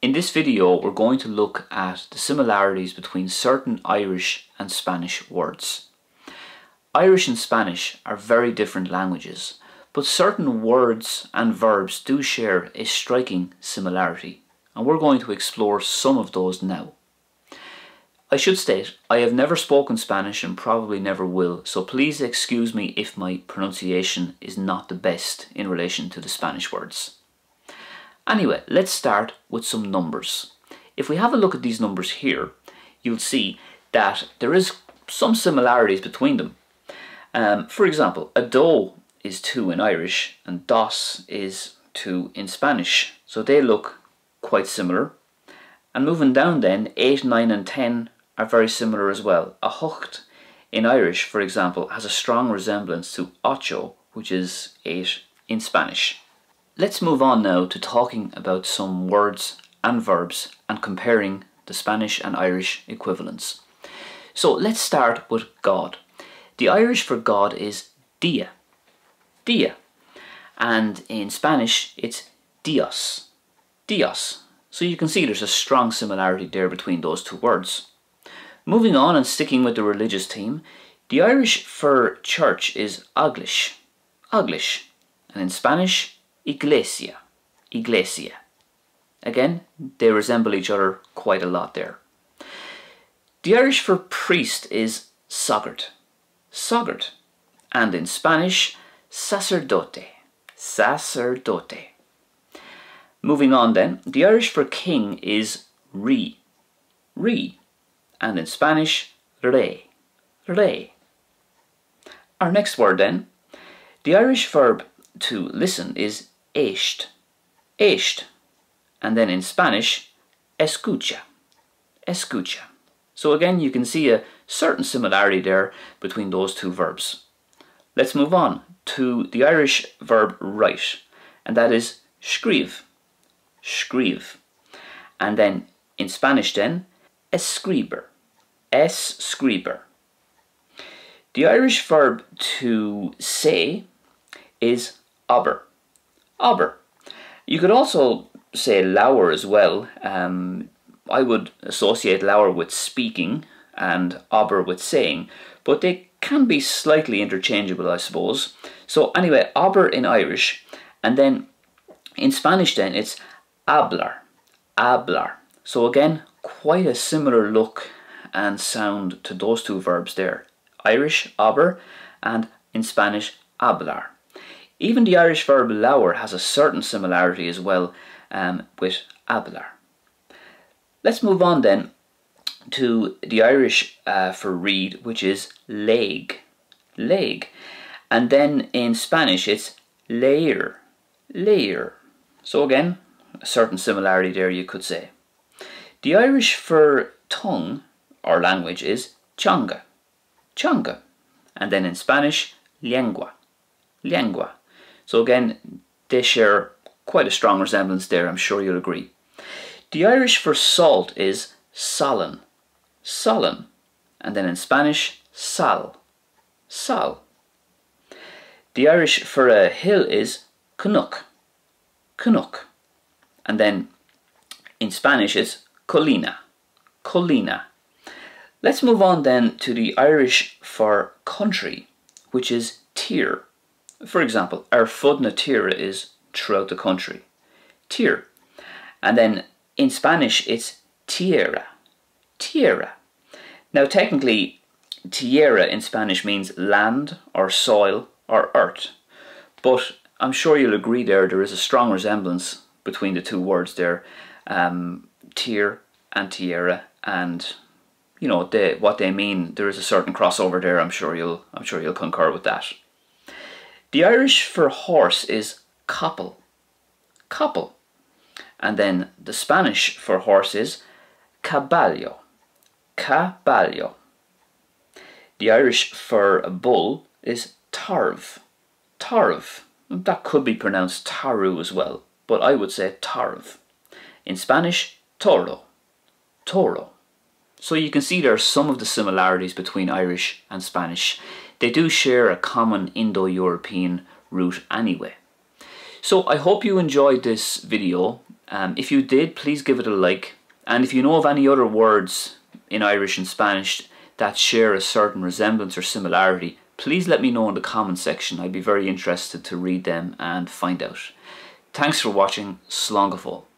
In this video, we're going to look at the similarities between certain Irish and Spanish words. Irish and Spanish are very different languages, but certain words and verbs do share a striking similarity, and we're going to explore some of those now. I should state, I have never spoken Spanish and probably never will, so please excuse me if my pronunciation is not the best in relation to the Spanish words. Anyway, let's start with some numbers. If we have a look at these numbers here, you'll see that there is some similarities between them. For example, a do is 2 in Irish and dos is 2 in Spanish, so they look quite similar. And moving down then, 8, 9 and 10 are very similar as well. A hocht in Irish, for example, has a strong resemblance to ocho, which is 8 in Spanish. Let's move on now to talking about some words and verbs and comparing the Spanish and Irish equivalents. So let's start with God. The Irish for God is dia, dia, and in Spanish it's Dios, Dios. So you can see there's a strong similarity there between those two words. Moving on and sticking with the religious theme, the Irish for church is aglish, aglish, and in Spanish iglesia, iglesia. Again, they resemble each other quite a lot there. The Irish for priest is sogert, sogert, and in Spanish sacerdote, sacerdote. Moving on then, the Irish for king is rey, rey, and in Spanish rey, rey. Our next word then, the Irish verb to listen is éist, éist, and then in Spanish escucha, escucha. So again you can see a certain similarity there between those two verbs. Let's move on to the Irish verb write, and that is scrive, scrive, and then in Spanish then escriber, escriber. The Irish verb to say is aber, aber. You could also say lower as well. I would associate lower with speaking and aber with saying, but they can be slightly interchangeable, I suppose. So anyway, aber in Irish, and then in Spanish then it's hablar, hablar. So again, quite a similar look and sound to those two verbs there. Irish, aber, and in Spanish, hablar. Even the Irish verb lower has a certain similarity as well with hablar. Let's move on then to the Irish for read, which is leg, leg. And then in Spanish it's leer, leer. So again, a certain similarity there you could say. The Irish for tongue or language is changa, changa. And then in Spanish, lengua, lengua. So again, they share quite a strong resemblance there, I'm sure you'll agree. The Irish for salt is solen, solen. And then in Spanish, sal, sal. The Irish for a hill is canuck, canuck. And then in Spanish it's colina, colina. Let's move on then to the Irish for country, which is tír. For example, our fud na tíre is throughout the country, tír. And then in Spanish it's tierra, tierra. Now technically, tierra in Spanish means land or soil or earth, but I'm sure you'll agree there is a strong resemblance between the two words there, tír and tierra, and you know what they mean. There is a certain crossover there. I'm sure you'll concur with that. The Irish for horse is coupel, coupel, and then the Spanish for horse is caballo, caballo. The Irish for a bull is tarv, tarv. That could be pronounced taru as well, but I would say tarv. In Spanish, toro, toro. So you can see there are some of the similarities between Irish and Spanish. They do share a common Indo-European root anyway. So I hope you enjoyed this video. If you did, please give it a like. And if you know of any other words in Irish and Spanish that share a certain resemblance or similarity, please let me know in the comment section. I'd be very interested to read them and find out. Thanks for watching. Slán go fóill.